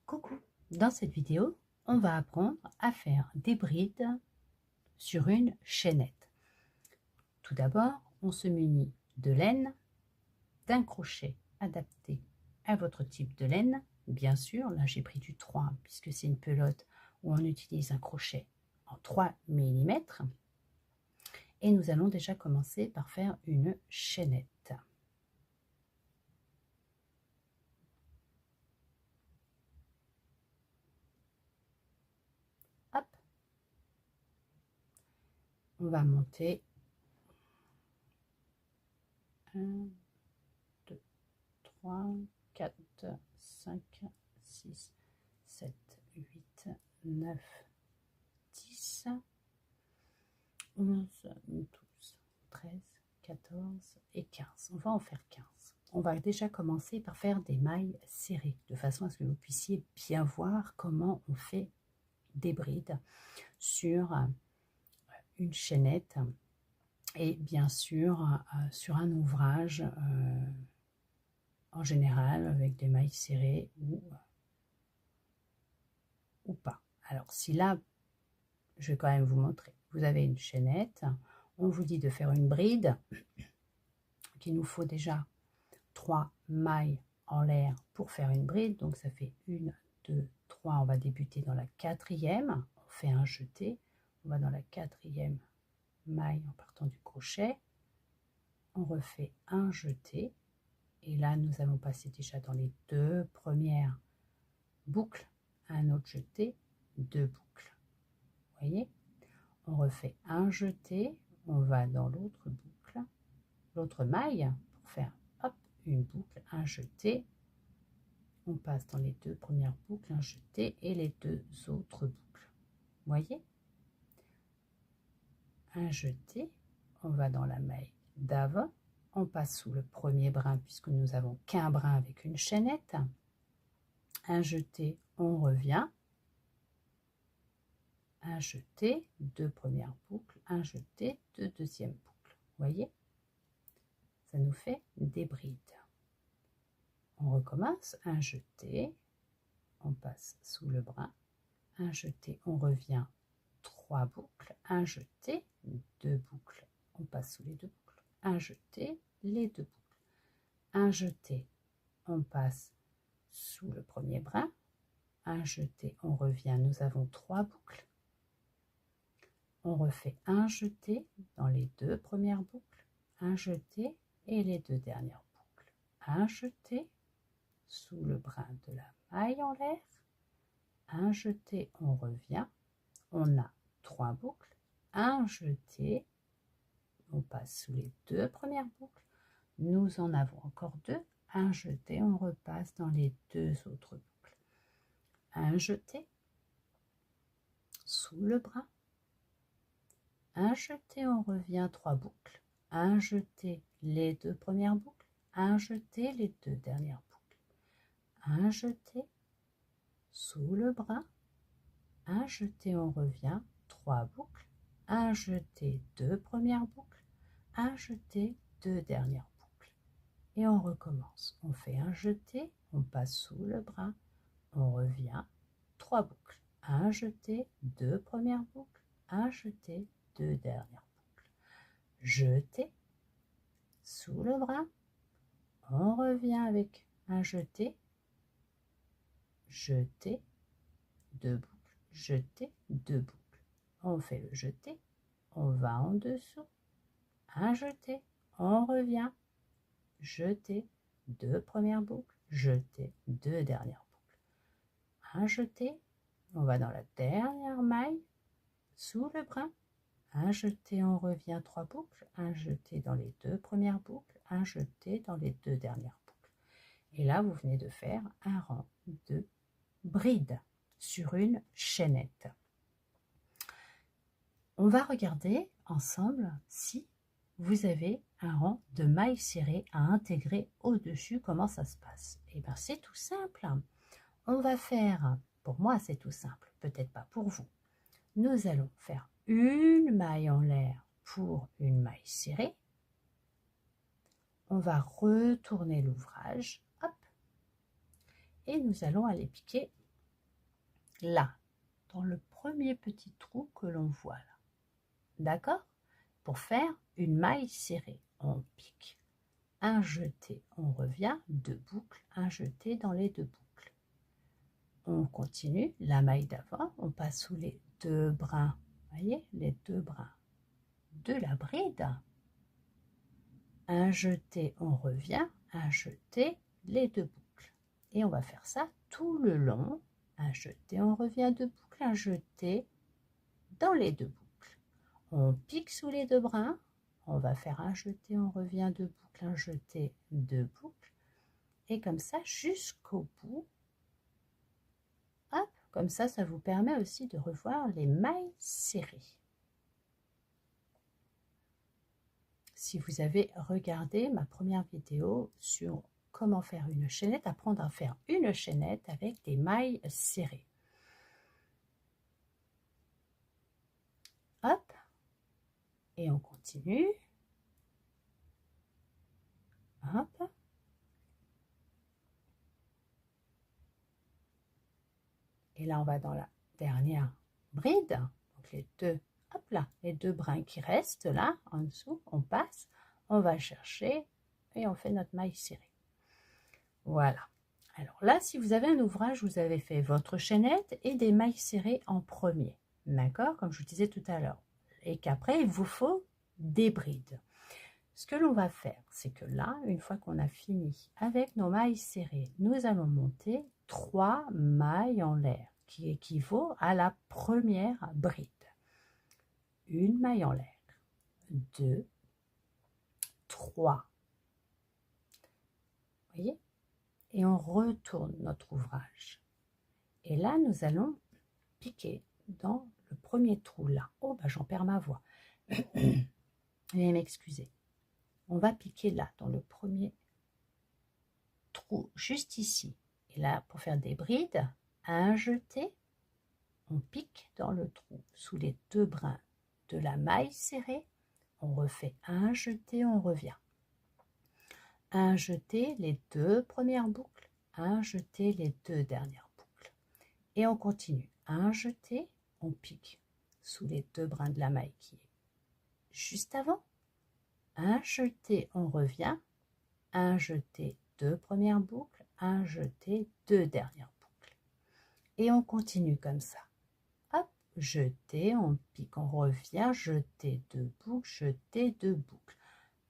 Coucou! Dans cette vidéo, on va apprendre à faire des brides sur une chaînette. Tout d'abord, on se munit de laine, d'un crochet adapté à votre type de laine. Bien sûr, là j'ai pris du 3 puisque c'est une pelote où on utilise un crochet en 3 mm. Et nous allons déjà commencer par faire une chaînette. Hop, on va monter 1, 2, 3, 4, 5, 6, 7, 8, 9, 10, 11, 12, 13, 14 et 15. On va en faire 15. On va déjà commencer par faire des mailles serrées, de façon à ce que vous puissiez bien voir comment on fait des brides sur une chaînette et bien sûr sur un ouvrage en général avec des mailles serrées ou pas. Alors si là, je vais quand même vous montrer, vous avez une chaînette, on vous dit de faire une bride, qu'il nous faut déjà 3 mailles en l'air pour faire une bride, donc ça fait 1, 2, 3, on va débuter dans la 4e, on fait un jeté, on va dans la 4e maille en partant du crochet, on refait un jeté, et là nous allons passer déjà dans les 2 premières boucles, un autre jeté, 2 boucles, vous voyez, on refait un jeté, on va dans l'autre boucle, l'autre maille pour faire hop, une boucle, un jeté, on passe dans les 2 premières boucles, un jeté et les 2 autres boucles, vous voyez, un jeté, on va dans la maille d'avant, on passe sous le premier brin puisque nous avons qu'un brin avec une chaînette, un jeté, on revient, un jeté, 2 premières boucles, un jeté, 2 deuxièmes boucles, vous voyez, ça nous fait des brides. On recommence, un jeté, on passe sous le brin, un jeté, on revient, 3 boucles, un jeté, 2 boucles, on passe sous les 2 boucles, un jeté, les 2 boucles, un jeté, on passe sous le premier brin, un jeté, on revient, nous avons 3 boucles, on refait un jeté dans les 2 premières boucles, un jeté et les 2 dernières boucles, un jeté sous le brin de la maille en l'air, un jeté, on revient, on a 3 boucles, un jeté, on passe sous les 2 premières boucles, nous en avons encore 2, un jeté, on repasse dans les 2 autres boucles, un jeté sous le brin, un jeté, on revient, 3 boucles, un jeté, les 2 premières boucles, un jeté, les 2 dernières boucles, un jeté sous le brin, un jeté, on revient, 3 boucles, un jeté, 2 premières boucles, un jeté, 2 dernières boucles, et on recommence. On fait un jeté, on passe sous le brin, on revient, 3 boucles, un jeté, 2 premières boucles, un jeté, 2 dernières boucles, jeté sous le brin, on revient avec un jeté, jeté, 2 boucles, jeté, 2 boucles, on fait le jeté, on va en dessous, un jeté, on revient, jeté, 2 premières boucles, jeté, 2 dernières boucles, un jeté, on va dans la dernière maille sous le brin, un jeté, on revient, 3 boucles, un jeté dans les 2 premières boucles, un jeté dans les 2 dernières boucles, et là vous venez de faire un rang de brides sur une chaînette. On va regarder ensemble si vous avez un rang de mailles serrées à intégrer au-dessus, comment ça se passe. Et bien c'est tout simple. On va faire, pour moi c'est tout simple, peut-être pas pour vous. Nous allons faire une maille en l'air pour une maille serrée. On va retourner l'ouvrage, hop, et nous allons aller piquer là, dans le premier petit trou que l'on voit là. D'accord? Pour faire une maille serrée, on pique un jeté, on revient, 2 boucles, un jeté dans les 2 boucles. On continue la maille d'avant, on passe sous les 2 brins, voyez, les 2 brins de la bride. Un jeté, on revient, un jeté, les 2 boucles. Et on va faire ça tout le long. Un jeté, on revient, 2 boucles, un jeté dans les 2 boucles. On pique sous les 2 brins. On va faire un jeté, on revient, 2 boucles, un jeté, 2 boucles. Et comme ça jusqu'au bout. Hop, comme ça vous permet aussi de revoir les mailles serrées. Si vous avez regardé ma première vidéo sur comment faire une chaînette, apprendre à faire une chaînette avec des mailles serrées. Hop, et on continue. Hop. Et là, on va dans la dernière bride. Donc les deux, hop là, les 2 brins qui restent là, en dessous, on passe, on va chercher et on fait notre maille serrée. Voilà. Alors là, si vous avez un ouvrage, vous avez fait votre chaînette et des mailles serrées en premier. D'accord? Comme je vous disais tout à l'heure. Et qu'après, il vous faut des brides. Ce que l'on va faire, c'est que là, une fois qu'on a fini avec nos mailles serrées, nous allons monter 3 mailles en l'air, qui équivaut à la première bride. Une maille en l'air, 2, 3. Vous voyez? Et on retourne notre ouvrage. Et là, nous allons piquer dans le premier trou là. Oh, bah j'en perds ma voix. Veuillez m'excuser. On va piquer là, dans le premier trou, juste ici. Et là, pour faire des brides, un jeté, on pique dans le trou sous les 2 brins de la maille serrée. On refait un jeté, on revient. Un jeté, les 2 premières boucles. Un jeté, les 2 dernières boucles. Et on continue. Un jeté, on pique sous les 2 brins de la maille qui est juste avant. Un jeté, on revient. Un jeté, 2 premières boucles. Un jeté, 2 dernières boucles. Et on continue comme ça. Hop, jeté, on pique, on revient. Jeté, 2 boucles. Jeté, 2 boucles.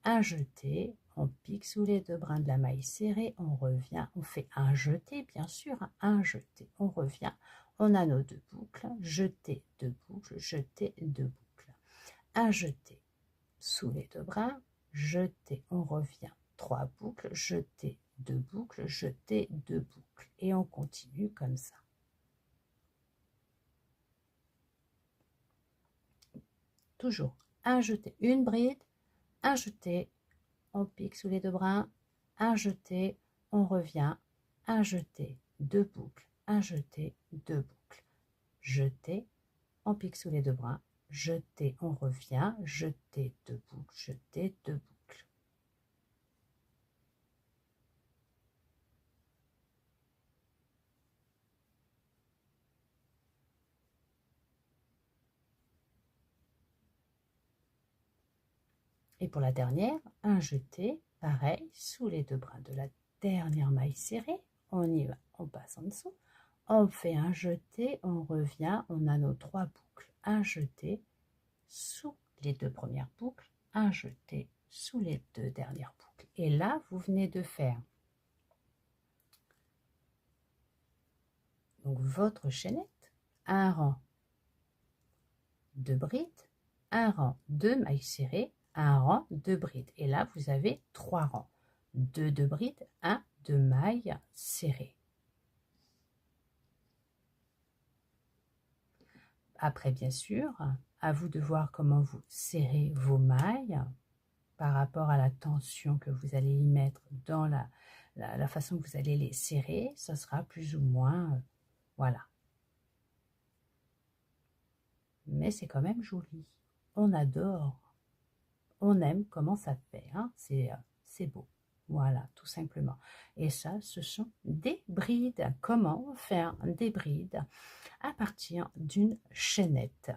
Un jeté, on pique sous les 2 brins de la maille serrée, on revient, on fait un jeté, bien sûr, un jeté, on revient, on a nos 2 boucles, jeté, 2 boucles, jeté, 2 boucles, un jeté sous les 2 brins, jeté, on revient, 3 boucles, jeté, 2 boucles, jeté, 2 boucles, et on continue comme ça. Toujours un jeté, une bride, un jeté, on pique sous les 2 brins, un jeté, on revient, un jeté, 2 boucles, un jeté, 2 boucles, jeté, on pique sous les 2 brins, jeté, on revient, jeté, 2 boucles, jeté, 2 boucles. Et pour la dernière, un jeté, pareil, sous les 2 brins de la dernière maille serrée, on y va, on passe en dessous, on fait un jeté, on revient, on a nos 3 boucles, un jeté sous les 2 premières boucles, un jeté sous les 2 dernières boucles. Et là, vous venez de faire donc votre chaînette, un rang de brides, un rang de mailles serrées, un rang de brides. Et là, vous avez 3 rangs. 2 de brides, 1 de mailles serrées. Après, bien sûr, à vous de voir comment vous serrez vos mailles par rapport à la tension que vous allez y mettre dans la façon que vous allez les serrer. Ça sera plus ou moins, voilà. Mais c'est quand même joli. On adore. On aime comment ça fait, hein, c'est beau. Voilà, tout simplement. Et ça, ce sont des brides. Comment faire des brides à partir d'une chaînette?